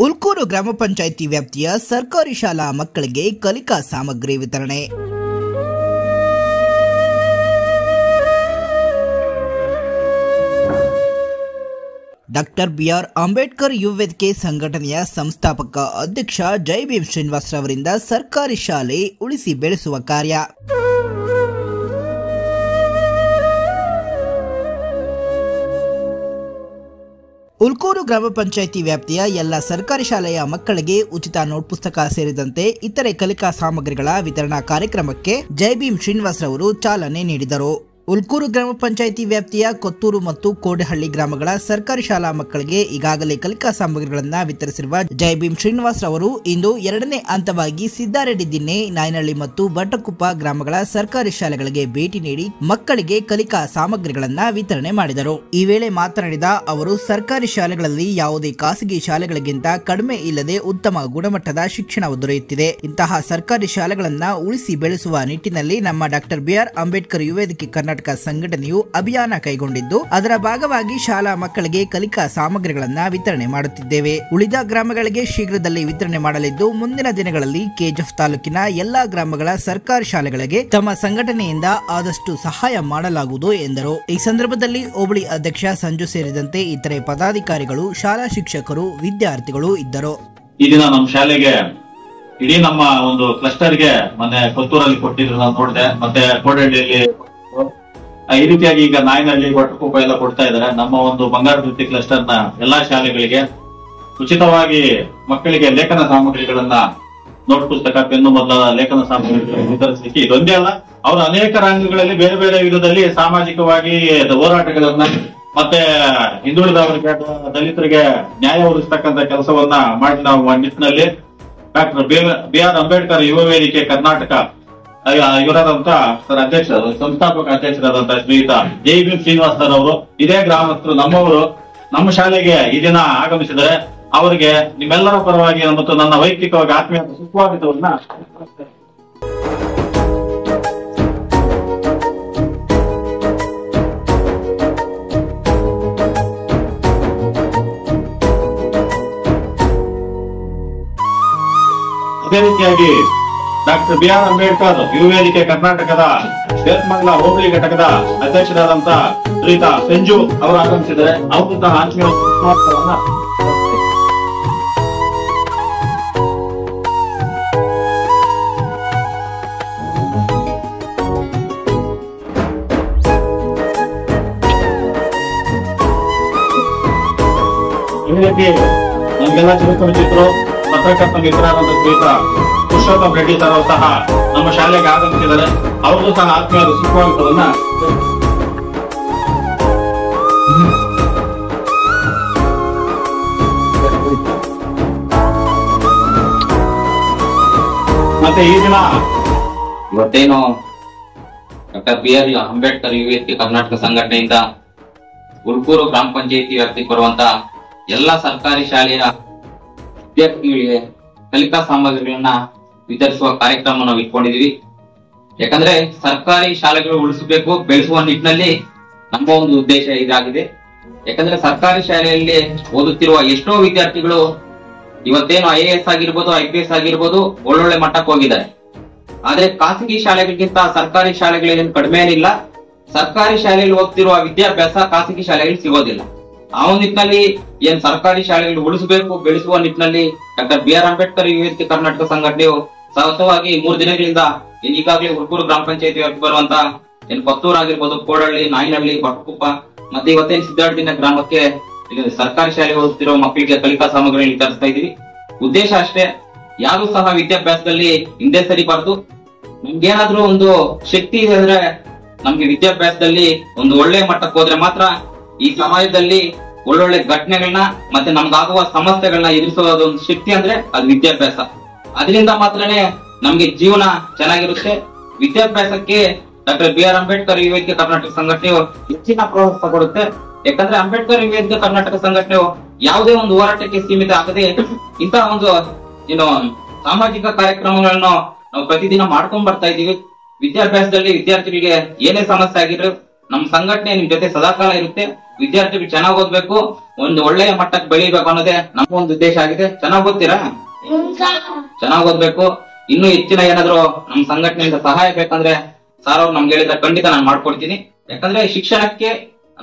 ಉಲ್ಕೂರು ಗ್ರಾಮ ಪಂಚಾಯಿತಿ ವ್ಯಾಪ್ತಿಯ ಸರ್ಕಾರಿ ಶಾಲಾ ಮಕ್ಕಳಿಗೆ ಕಲಿಕಾ ಸಾಮಗ್ರಿ ವಿತರಣೆ. ಡಾಕ್ಟರ್ ಬಿಆರ್ ಅಂಬೇಡ್ಕರ್ ಯುವ ವೇದಿಕೆ ಸಂಘಟನೆಯ ಸಂಸ್ಥಾಪಕ ಅಧ್ಯಕ್ಷ ಜೈ ಭೀಮ್ ಶ್ರೀನಿವಾಸ್ ರವರಿಂದ ಸರ್ಕಾರಿ ಶಾಲೆ ಉಳಿಸಿ ಬೆಳೆಸುವ ಕಾರ್ಯ. ಉಲ್ಕೂರು ಗ್ರಾಮ ಪಂಚಾಯಿತಿ ವ್ಯಾಪ್ತಿಯ ಎಲ್ಲ ಸರ್ಕಾರಿ ಶಾಲೆಯ ಮಕ್ಕಳಿಗೆ ಉಚಿತ ನೋಟ್ ಪುಸ್ತಕ ಸೇರಿದಂತೆ ಇತರೆ ಕಲಿಕಾ ಸಾಮಗ್ರಿಗಳ ವಿತರಣಾ ಕಾರ್ಯಕ್ರಮಕ್ಕೆ ಜೈ ಭೀಮ್ ಶ್ರೀನಿವಾಸ್ ರವರು ಚಾಲನೆ ನೀಡಿದರು. ಉಲ್ಕೂರು ಗ್ರಾಮ ಪಂಚಾಯಿತಿ ವ್ಯಾಪ್ತಿಯ ಕೊತ್ತೂರು ಮತ್ತು ಕೋಡಹಳ್ಳಿ ಗ್ರಾಮಗಳ ಸರ್ಕಾರಿ ಶಾಲಾ ಮಕ್ಕಳಿಗೆ ಈಗಾಗಲೇ ಕಲಿಕಾ ಸಾಮಗ್ರಿಗಳನ್ನು ವಿತರಿಸಿರುವ ಜೈ ಭೀಮ್ ಶ್ರೀನಿವಾಸ್ ರವರು ಇಂದು ಎರಡನೇ ಹಂತವಾಗಿ ಸಿದ್ದಾರೆಡ್ಡಿ ದಿನ್ನೆ, ನಾಯನಹಳ್ಳಿ ಮತ್ತು ಬಟ್ಟಕುಪ್ಪ ಗ್ರಾಮಗಳ ಸರ್ಕಾರಿ ಶಾಲೆಗಳಿಗೆ ಭೇಟಿ ನೀಡಿ ಮಕ್ಕಳಿಗೆ ಕಲಿಕಾ ಸಾಮಗ್ರಿಗಳನ್ನು ವಿತರಣೆ ಮಾಡಿದರು. ಈ ವೇಳೆ ಮಾತನಾಡಿದ ಅವರು, ಸರ್ಕಾರಿ ಶಾಲೆಗಳಲ್ಲಿ ಯಾವುದೇ ಖಾಸಗಿ ಶಾಲೆಗಳಿಗಿಂತ ಕಡಿಮೆ ಇಲ್ಲದೆ ಉತ್ತಮ ಗುಣಮಟ್ಟದ ಶಿಕ್ಷಣ ದೊರೆಯುತ್ತಿದೆ. ಇಂತಹ ಸರ್ಕಾರಿ ಶಾಲೆಗಳನ್ನು ಉಳಿಸಿ ಬೆಳೆಸುವ ನಿಟ್ಟಿನಲ್ಲಿ ನಮ್ಮ ಡಾಕ್ಟರ್ ಬಿಆರ್ ಅಂಬೇಡ್ಕರ್ ಯುವ ವೇದಿಕೆ ಕರ್ನಾಟಕ ಸಂಘಟನೆಯು ಅಭಿಯಾನ ಕೈಗೊಂಡಿದ್ದು, ಅದರ ಭಾಗವಾಗಿ ಶಾಲಾ ಮಕ್ಕಳಿಗೆ ಕಲಿಕಾ ಸಾಮಗ್ರಿಗಳನ್ನು ವಿತರಣೆ ಮಾಡುತ್ತಿದ್ದೇವೆ. ಉಳಿದ ಗ್ರಾಮಗಳಿಗೆ ಶೀಘ್ರದಲ್ಲಿ ವಿತರಣೆ ಮಾಡಲಿದ್ದು, ಮುಂದಿನ ದಿನಗಳಲ್ಲಿ ಕೆಜಿಎಫ್ ತಾಲೂಕಿನ ಎಲ್ಲಾ ಗ್ರಾಮಗಳ ಸರ್ಕಾರಿ ಶಾಲೆಗಳಿಗೆ ತಮ್ಮ ಸಂಘಟನೆಯಿಂದ ಆದಷ್ಟು ಸಹಾಯ ಮಾಡಲಾಗುವುದು ಎಂದರು. ಈ ಸಂದರ್ಭದಲ್ಲಿ ಹೋಬಳಿ ಅಧ್ಯಕ್ಷ ಸಂಜು ಸೇರಿದಂತೆ ಇತರೆ ಪದಾಧಿಕಾರಿಗಳು, ಶಾಲಾ ಶಿಕ್ಷಕರು, ವಿದ್ಯಾರ್ಥಿಗಳು ಇದ್ದರು. ಈ ದಿನ ನಮ್ಮ ಶಾಲೆಗೆ ಇಡೀ ನಮ್ಮ ಒಂದು ಕ್ಲಸ್ಟರ್ಗೆ ಮೊನ್ನೆ ಕೊತ್ತೂರಲ್ಲಿ ಕೊಟ್ಟಿದ್ರು, ನಾನು ನೋಡಿದೆ. ಮತ್ತೆ ಕೋಡಹಳ್ಳಿಯಲ್ಲಿ ಈ ರೀತಿಯಾಗಿ ಈಗ ನಾಯನಹಳ್ಳಿ, ಬಟ್ಟಕುಪ್ಪ ಎಲ್ಲ ಕೊಡ್ತಾ ಇದ್ದಾರೆ. ನಮ್ಮ ಒಂದು ಬಂಗಾರ ವೃತ್ತಿ ಕ್ಲಸ್ಟರ್ ನ ಎಲ್ಲಾ ಶಾಲೆಗಳಿಗೆ ಉಚಿತವಾಗಿ ಮಕ್ಕಳಿಗೆ ಲೇಖನ ಸಾಮಗ್ರಿಗಳನ್ನ, ನೋಟ್ ಪುಸ್ತಕ, ಪೆನ್ನು ಮೊದಲಾದ ಲೇಖನ ಸಾಮಗ್ರಿಗಳನ್ನು ವಿತರಿಸಲಿಕ್ಕೆ ಇದೊಂದೇ ಅಲ್ಲ, ಅವರು ಅನೇಕ ರಂಗಗಳಲ್ಲಿ ಬೇರೆ ಬೇರೆ ವಿಧದಲ್ಲಿ ಸಾಮಾಜಿಕವಾಗಿ ಹೋರಾಟಗಳನ್ನ ಮತ್ತೆ ಹಿಂದುಳಿದವರಿಗೆ, ದಲಿತರಿಗೆ ನ್ಯಾಯ ಒದಗಿಸ್ತಕ್ಕಂಥ ಕೆಲಸವನ್ನ ಮಾಡಿ ನಾವು ನಿಟ್ಟಿನಲ್ಲಿ ಡಾಕ್ಟರ್ ಬಿ ಆರ್ ಅಂಬೇಡ್ಕರ್ ಯುವ ವೇದಿಕೆ ಕರ್ನಾಟಕ ಇವರಾದಂತ ಸರ್ ಅಧ್ಯಕ್ಷ, ಸಂಸ್ಥಾಪಕ ಅಧ್ಯಕ್ಷರಾದಂತಹ ಶ್ರೀಯುತ ಜೈ ಭೀಮ್ ಶ್ರೀನಿವಾಸ್ ಸರ್ ಅವರು ಇದೇ ಗ್ರಾಮಸ್ಥರು, ನಮ್ಮವರು, ನಮ್ಮ ಶಾಲೆಗೆ ಈ ದಿನ ಆಗಮಿಸಿದರೆ ಅವರಿಗೆ ನಿಮ್ಮೆಲ್ಲರ ಪರವಾಗಿ ಮತ್ತು ನನ್ನ ವೈಯಕ್ತಿಕವಾಗಿ ಆತ್ಮೀಯ ಸುಸ್ವಾಗತವನ್ನ. ಅದೇ ರೀತಿಯಾಗಿ ಡಾಕ್ಟರ್ ಬಿ ಆರ್ ಅಂಬೇಡ್ಕರ್ ಯುವ ವೇದಿಕೆ ಕರ್ನಾಟಕದ ದೇವಮಂಗಲ ಹೋಬಳಿ ಘಟಕದ ಅಧ್ಯಕ್ಷರಾದಂತ ಶ್ರೀಯುತ ಸಂಜು ಅವರು ಆಗಮಿಸಿದರೆ ಅವರು ಸಹ ಆತ್ಮೀಯ ಸುಸ್ವಾಗತವನ್ನ. ಈ ರೀತಿ ನಮ್ಗೆಲ್ಲ ಚಿತ್ರಕವಿಚಿತ್ರು, ಪತ್ರಕರ್ತ ಮಿತ್ರರಾದಂತ ಶ್ರೀಯುತ ಪುರುಷೋತ್ತಮ್ ರೆಡ್ಡಿ ಸರ್ ಅವರು ಸಹ ನಮ್ಮ ಶಾಲೆಗೆ ಆಗಮಿಸಿದ್ದಾರೆ. ಅವ್ರಿಗೂ ಸಹ ಆತ್ಮೀಯವಾದ ಸುಸ್ವಾಗತವನ್ನ. ಮತ್ತೆ ಈ ದಿನ ಇವತ್ತೇನು ಡಾಕ್ಟರ್ ಬಿ ಆರ್ ಅಂಬೇಡ್ಕರ್ ಯುವ ವೇದಿಕೆ ಕರ್ನಾಟಕ ಸಂಘಟನೆಯಿಂದ ಉಲ್ಕೂರು ಗ್ರಾಮ ಪಂಚಾಯಿತಿ ವ್ಯಾಪ್ತಿಗೆ ಬರುವಂತ ಎಲ್ಲಾ ಸರ್ಕಾರಿ ಶಾಲೆಯ ವಿದ್ಯಾರ್ಥಿಗಳಿಗೆ ಕಲಿಕಾ ಸಾಮಗ್ರಿಗಳನ್ನ ವಿತರಿಸುವ ಕಾರ್ಯಕ್ರಮ ನಾವು ಇಟ್ಕೊಂಡಿದೀವಿ. ಯಾಕಂದ್ರೆ ಸರ್ಕಾರಿ ಶಾಲೆಗಳು ಉಳಿಸಬೇಕು, ಬೆಳೆಸುವ ನಿಟ್ಟಿನಲ್ಲಿ ನಮ್ಮ ಒಂದು ಉದ್ದೇಶ ಇದಾಗಿದೆ. ಯಾಕಂದ್ರೆ ಸರ್ಕಾರಿ ಶಾಲೆಯಲ್ಲಿ ಓದುತ್ತಿರುವ ಎಷ್ಟೋ ವಿದ್ಯಾರ್ಥಿಗಳು ಇವತ್ತೇನು IAS ಆಗಿರ್ಬೋದು, IPS ಆಗಿರ್ಬೋದು, ಒಳ್ಳೊಳ್ಳೆ ಮಟ್ಟಕ್ಕೆ ಹೋಗಿದ್ದಾರೆ. ಆದ್ರೆ ಖಾಸಗಿ ಶಾಲೆಗಳಿಗಿಂತ ಸರ್ಕಾರಿ ಶಾಲೆಗಳೇನು ಕಡಿಮೆ ಏನಿಲ್ಲ. ಸರ್ಕಾರಿ ಶಾಲೆಯಲ್ಲಿ ಓದ್ತಿರುವ ವಿದ್ಯಾಭ್ಯಾಸ ಖಾಸಗಿ ಶಾಲೆಗಳಲ್ಲಿ ಸಿಗೋದಿಲ್ಲ. ಆ ಒಂದು ನಿಟ್ಟಿನಲ್ಲಿ ಏನ್ ಸರ್ಕಾರಿ ಶಾಲೆಗಳು ಉಳಿಸಬೇಕು, ಬೆಳೆಸುವ ನಿಟ್ಟಿನಲ್ಲಿ ಡಾಕ್ಟರ್ ಬಿ ಆರ್ ಅಂಬೇಡ್ಕರ್ ಯುವ ವೇದಿಕೆ ಕರ್ನಾಟಕ ಸಂಘಟನೆಯು ಸತತವಾಗಿ 3 ದಿನಗಳಿಂದ ಈಗಾಗಲೇ ಉಲ್ಕೂರು ಗ್ರಾಮ ಪಂಚಾಯತಿ ವ್ಯಾಪ್ತಿ ಬರುವಂತ ಏನ್ ಕೊತ್ತೂರು ಆಗಿರ್ಬೋದು, ಕೋಡಹಳ್ಳಿ, ನಾಯನಹಳ್ಳಿ, ಬಟ್ಟಕುಪ್ಪ ಮತ್ತೆ ಇವತ್ತೇನು ಸಿದ್ದಾರೆಡ್ಡಿ ಗ್ರಾಮಕ್ಕೆ ಸರ್ಕಾರಿ ಶಾಲೆ ಓದುತ್ತಿರುವ ಮಕ್ಕಳಿಗೆ ಕಲಿಕಾ ಸಾಮಗ್ರಿ ವಿತರಿಸ್ತಾ ಇದೀವಿ. ಉದ್ದೇಶ ಅಷ್ಟೇ, ಯಾರು ಸಹ ವಿದ್ಯಾಭ್ಯಾಸದಲ್ಲಿ ಹಿಂದೆ ಸರಿಬಾರದು. ನಮ್ಗೇನಾದ್ರೂ ಒಂದು ಶಕ್ತಿ ಇದೆ ಅಂದ್ರೆ, ನಮ್ಗೆ ವಿದ್ಯಾಭ್ಯಾಸದಲ್ಲಿ ಒಂದು ಒಳ್ಳೆ ಮಟ್ಟಕ್ಕೆ ಹೋದ್ರೆ ಮಾತ್ರ ಈ ಸಮಾಜದಲ್ಲಿ ಒಳ್ಳೊಳ್ಳೆ ಘಟನೆಗಳನ್ನ ಮತ್ತೆ ನಮ್ಗಾಗುವ ಸಮಸ್ಯೆಗಳನ್ನ ಎದುರಿಸೋದು ಒಂದು ಶಕ್ತಿ ಅಂದ್ರೆ ಅದು ವಿದ್ಯಾಭ್ಯಾಸ. ಅದರಿಂದ ಮಾತ್ರನೇ ನಮ್ಗೆ ಜೀವನ ಚೆನ್ನಾಗಿರುತ್ತೆ. ವಿದ್ಯಾಭ್ಯಾಸಕ್ಕೆ ಡಾಕ್ಟರ್ ಬಿ ಆರ್ ಅಂಬೇಡ್ಕರ್ ಯುವ ವೇದಿಕೆ ಕರ್ನಾಟಕ ಸಂಘಟನೆಯು ಹೆಚ್ಚಿನ ಪ್ರೋತ್ಸಾಹ ಕೊಡುತ್ತೆ. ಯಾಕಂದ್ರೆ ಅಂಬೇಡ್ಕರ್ ಯುವ ವೇದಿಕೆ ಕರ್ನಾಟಕ ಸಂಘಟನೆಯು ಯಾವುದೇ ಒಂದು ಹೋರಾಟಕ್ಕೆ ಸೀಮಿತ ಆಗದೆ ಇಂತಹ ಒಂದು ಸಾಮಾಜಿಕ ಕಾರ್ಯಕ್ರಮಗಳನ್ನು ನಾವು ಪ್ರತಿದಿನ ಮಾಡ್ಕೊಂಡ್ ಬರ್ತಾ ಇದೀವಿ. ವಿದ್ಯಾಭ್ಯಾಸದಲ್ಲಿ ವಿದ್ಯಾರ್ಥಿಗಳಿಗೆ ಏನೇ ಸಮಸ್ಯೆ ಆಗಿದ್ರು ನಮ್ಮ ಸಂಘಟನೆ ನಿಮ್ ಜೊತೆ ಸದಾಕಾಲ ಇರುತ್ತೆ. ವಿದ್ಯಾರ್ಥಿಗಳು ಚೆನ್ನಾಗಿ ಓದ್ಬೇಕು, ಒಂದು ಒಳ್ಳೆಯ ಮಟ್ಟಕ್ಕೆ ಬೆಳಿಬೇಕು ಅನ್ನೋದೇ ನಮ್ಮ ಒಂದು ಉದ್ದೇಶ ಆಗಿದೆ. ಚೆನ್ನಾಗಿ ಓದ್ತೀರಾ? ಚೆನ್ನಾಗಿ ಓದ್ಬೇಕು. ಇನ್ನೂ ಹೆಚ್ಚಿನ ಏನಾದ್ರು ನಮ್ ಸಂಘಟನೆಯಿಂದ ಸಹಾಯ ಬೇಕಂದ್ರೆ ಸಾರ್ ಅವ್ರು ನಮ್ಗೆ ಹೇಳಿದ್ರೆ ಖಂಡಿತ ನಾನು ಮಾಡ್ಕೊಡ್ತೀನಿ. ಯಾಕಂದ್ರೆ ಶಿಕ್ಷಣಕ್ಕೆ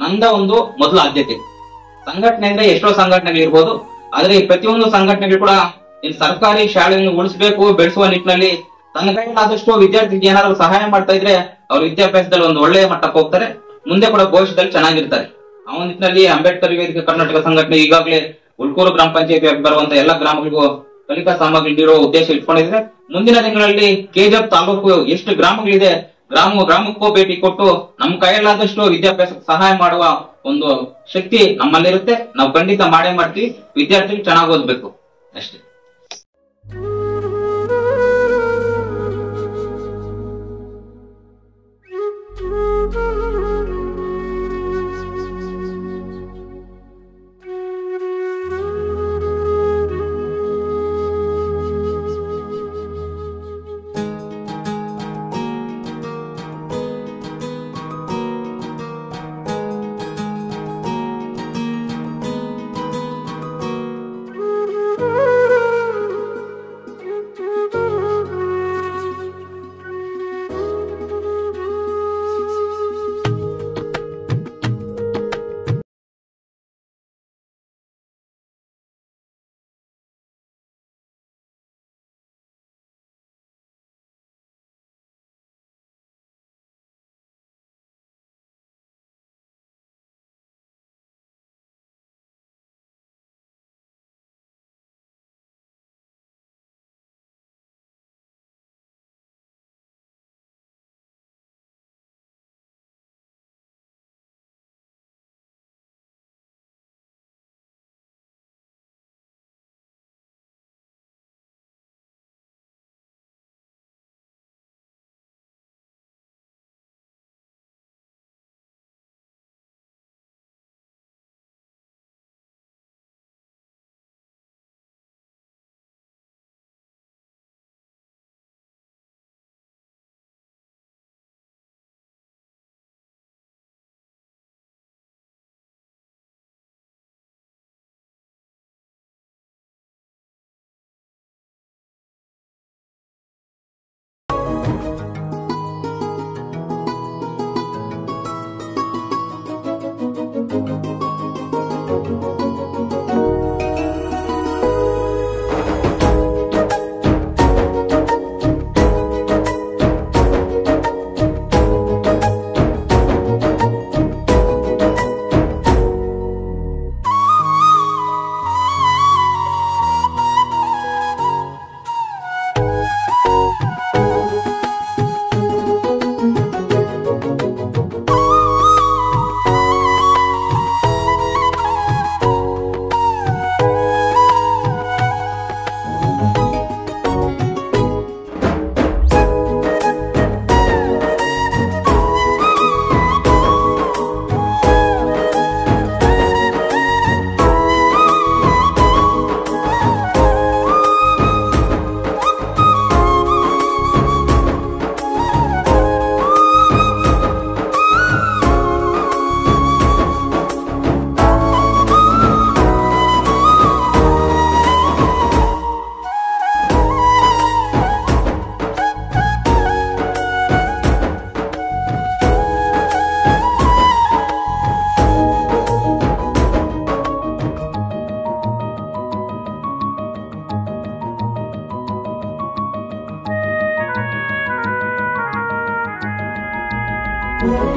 ನಂದ ಒಂದು ಮೊದಲ ಆದ್ಯತೆ. ಸಂಘಟನೆಯಿಂದ ಎಷ್ಟೋ ಸಂಘಟನೆಗಳು ಇರ್ಬೋದು, ಆದ್ರೆ ಈ ಪ್ರತಿಯೊಂದು ಸಂಘಟನೆಗಳು ಕೂಡ ಈ ಸರ್ಕಾರಿ ಶಾಲೆಯನ್ನು ಉಳಿಸಬೇಕು, ಬೆಳೆಸುವ ನಿಟ್ಟಿನಲ್ಲಿ ತನ್ನ ಕೈಲಾದಷ್ಟು ವಿದ್ಯಾರ್ಥಿಗೆ ಏನಾದ್ರು ಸಹಾಯ ಮಾಡ್ತಾ ಇದ್ರೆ ಅವ್ರ ವಿದ್ಯಾಭ್ಯಾಸದಲ್ಲಿ ಒಂದು ಒಳ್ಳೆಯ ಮಟ್ಟಕ್ಕೆ ಹೋಗ್ತಾರೆ, ಮುಂದೆ ಕೂಡ ಭವಿಷ್ಯದಲ್ಲಿ ಚೆನ್ನಾಗಿರ್ತಾರೆ. ಆ ಒಂದು ನಿಟ್ಟಿನಲ್ಲಿ ಅಂಬೇಡ್ಕರ್ ವೇದಿಕೆ ಕರ್ನಾಟಕ ಸಂಘಟನೆ ಈಗಾಗಲೇ ಉಳ್ಕೂರು ಗ್ರಾಮ ಪಂಚಾಯತಿ ಬರುವಂತ ಎಲ್ಲಾ ಗ್ರಾಮಗಳಿಗೂ ಕಲಿಕಾ ಸಾಮಗ್ರಿ ನೀಡುವ ಉದ್ದೇಶ ಇಟ್ಕೊಂಡಿದ್ರೆ ಮುಂದಿನ ದಿನಗಳಲ್ಲಿ ಕೆಜಿಎಫ್ ತಾಲೂಕು ಎಷ್ಟು ಗ್ರಾಮಗಳಿದೆ ಗ್ರಾಮಕ್ಕೂ ಭೇಟಿ ಕೊಟ್ಟು ನಮ್ಮ ಕೈಯಲ್ಲಾದಷ್ಟು ವಿದ್ಯಾಭ್ಯಾಸಕ್ಕೆ ಸಹಾಯ ಮಾಡುವ ಒಂದು ಶಕ್ತಿ ನಮ್ಮಲ್ಲಿರುತ್ತೆ. ನಾವು ಖಂಡಿತ ಮಾಡೇ ಮಾಡ್ತೀವಿ. ವಿದ್ಯಾರ್ಥಿಗಳು ಚೆನ್ನಾಗಿ ಓದ್ಬೇಕು ಅಷ್ಟೇ.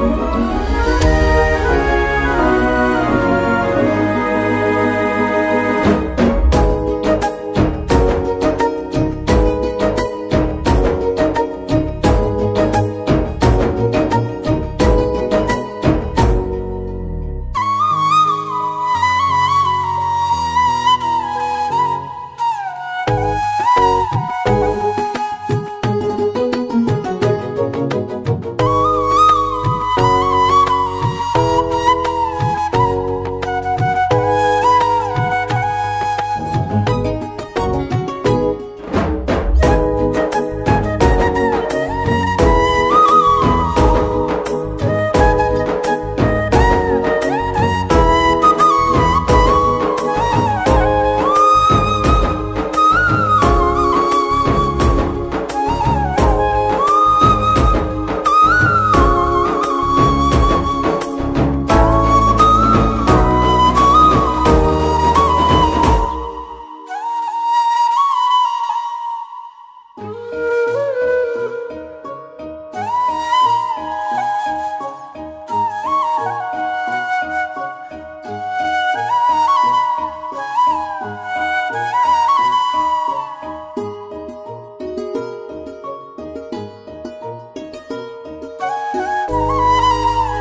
Thank you.